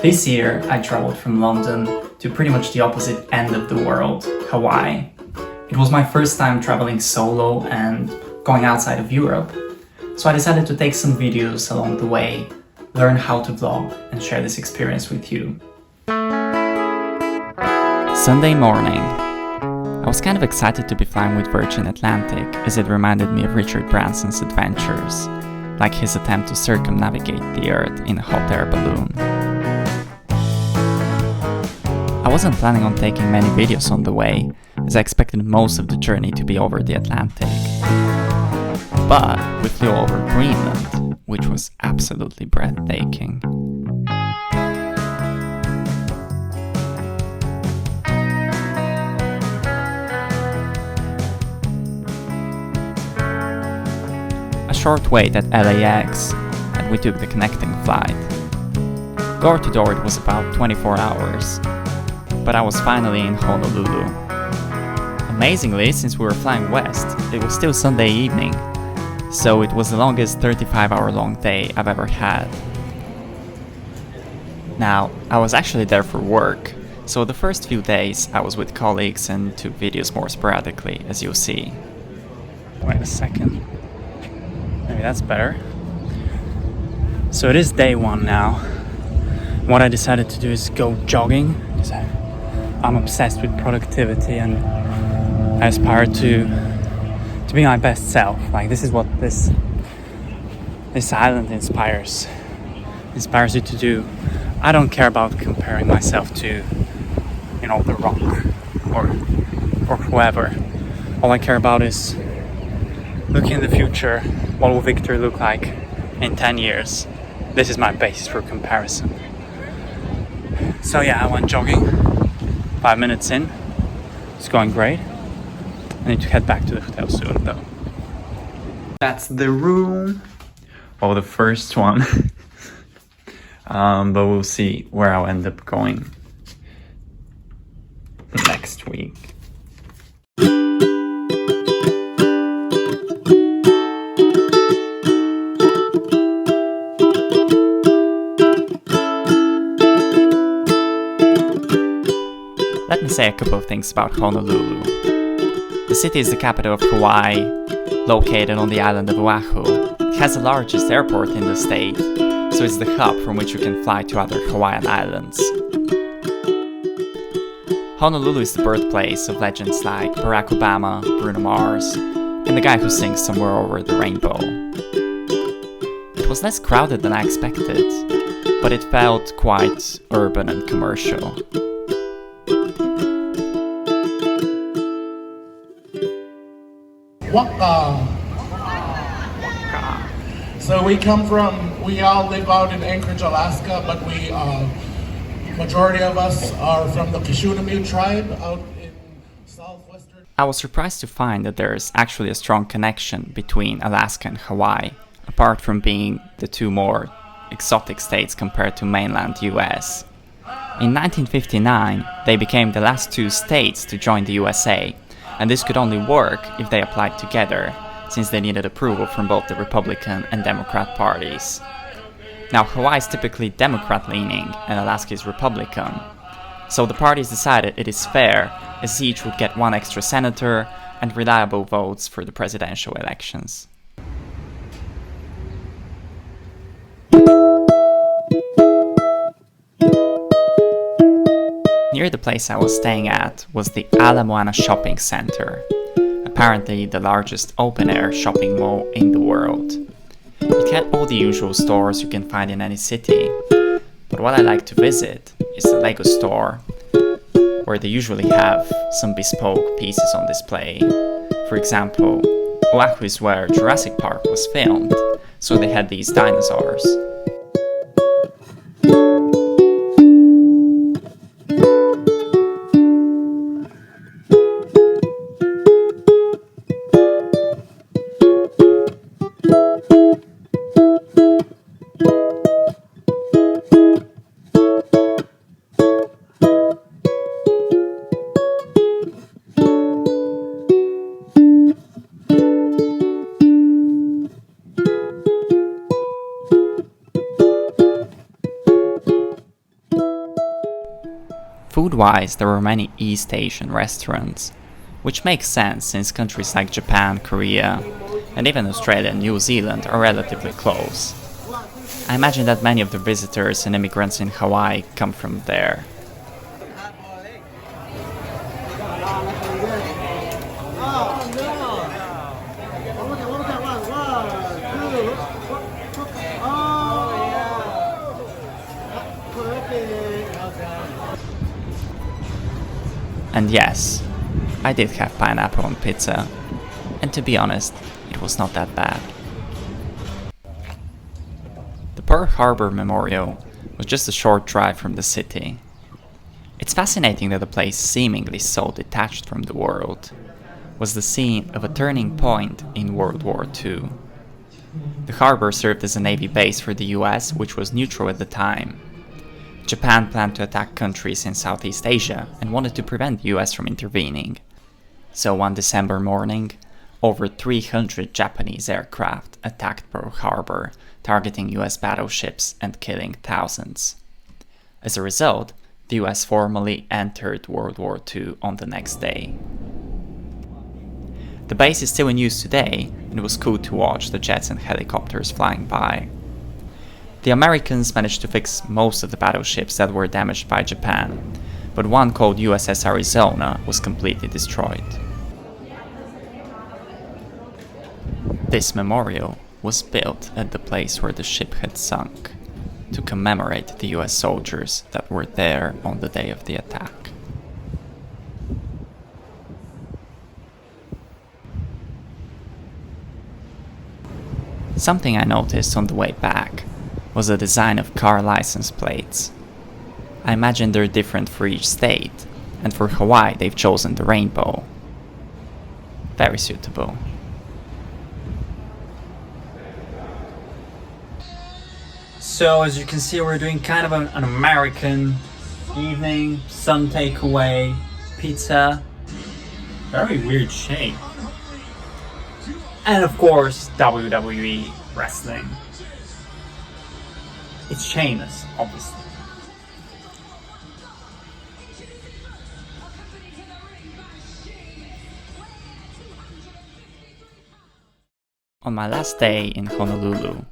This year, I traveled from London to pretty much the opposite end of the world, Hawaii. It was my first time traveling solo and going outside of Europe, so I decided to take some videos along the way, learn how to vlog, and share this experience with you. Sunday morning. I was kind of excited to be flying with Virgin Atlantic, as it reminded me of Richard Branson's adventures, like his attempt to circumnavigate the Earth in a hot air balloon. I wasn't planning on taking many videos on the way, as I expected most of the journey to be over the Atlantic. But we flew over Greenland, which was absolutely breathtaking. A short wait at LAX, and we took the connecting flight. Door to door it was about 24 hours, but I was finally in Honolulu. Amazingly, since we were flying west, it was still Sunday evening, so it was the longest 35-hour-long day I've ever had. Now, I was actually there for work, so the first few days I was with colleagues and took videos more sporadically, as you'll see. Wait a second. Maybe that's better. So it is day one now. What I decided to do is go jogging, because I'm obsessed with productivity and I aspire to be my best self. Like, this is what this island inspires you to do. I don't care about comparing myself to, The Rock or whoever. All I care about is looking in the future. What will Victor look like in 10 years? This is my basis for comparison. So yeah, I went jogging. 5 minutes in, it's going great. I need to head back to the hotel soon though. That's the room. Well, the first one. But we'll see where I'll end up going next week. Let me say a couple of things about Honolulu. The city is the capital of Hawaii, located on the island of Oahu. It has the largest airport in the state, so it's the hub from which you can fly to other Hawaiian islands. Honolulu is the birthplace of legends like Barack Obama, Bruno Mars, and the guy who sings Somewhere Over the Rainbow. It was less crowded than I expected, but it felt quite urban and commercial. Waka. So we all live out in Anchorage, Alaska, but majority of us are from the Kishunamu tribe out in southwestern. I was surprised to find that there is actually a strong connection between Alaska and Hawaii, apart from being the two more exotic states compared to mainland US. In 1959, they became the last two states to join the USA, and this could only work if they applied together, since they needed approval from both the Republican and Democrat parties. Now, Hawaii is typically Democrat-leaning and Alaska is Republican, so the parties decided it is fair, as each would get one extra senator and reliable votes for the presidential elections. Near the place I was staying at was the Ala Moana Shopping Center, apparently the largest open-air shopping mall in the world. It had all the usual stores you can find in any city, but what I like to visit is the Lego store, where they usually have some bespoke pieces on display. For example, Oahu is where Jurassic Park was filmed, so they had these dinosaurs. Food-wise, there were many East Asian restaurants, which makes sense since countries like Japan, Korea, and even Australia and New Zealand are relatively close. I imagine that many of the visitors and immigrants in Hawaii come from there. And yes, I did have pineapple on pizza, and to be honest, it was not that bad. The Pearl Harbor Memorial was just a short drive from the city. It's fascinating that a place seemingly so detached from the world was the scene of a turning point in World War II. The harbor served as a navy base for the US, which was neutral at the time. Japan planned to attack countries in Southeast Asia and wanted to prevent the US from intervening. So one December morning, over 300 Japanese aircraft attacked Pearl Harbor, targeting US battleships and killing thousands. As a result, the US formally entered World War II on the next day. The base is still in use today, and it was cool to watch the jets and helicopters flying by. The Americans managed to fix most of the battleships that were damaged by Japan, but one called USS Arizona was completely destroyed. This memorial was built at the place where the ship had sunk, to commemorate the US soldiers that were there on the day of the attack. Something I noticed on the way back was the design of car license plates. I imagine they're different for each state, and for Hawaii they've chosen the rainbow. Very suitable. So as you can see, we're doing kind of an American evening, some takeaway, pizza, very weird shape. And of course, WWE wrestling. It's Sheamus, obviously. On my last day in Honolulu,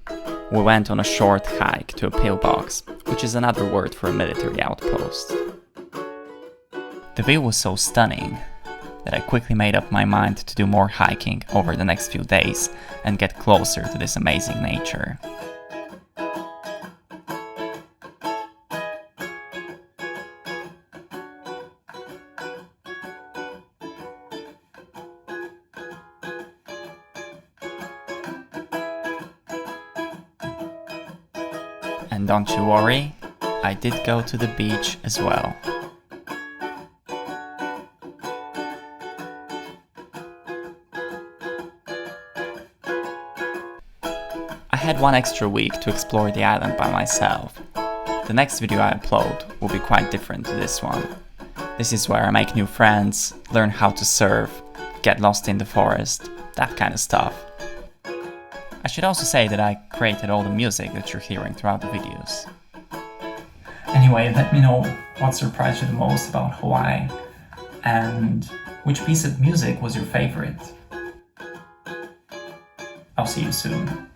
we went on a short hike to a pillbox, which is another word for a military outpost. The view was so stunning that I quickly made up my mind to do more hiking over the next few days and get closer to this amazing nature. And don't you worry, I did go to the beach as well. I had one extra week to explore the island by myself. The next video I upload will be quite different to this one. This is where I make new friends, learn how to surf, get lost in the forest, that kind of stuff. I should also say that I created all the music that you're hearing throughout the videos. Anyway, let me know what surprised you the most about Hawaii and which piece of music was your favorite. I'll see you soon.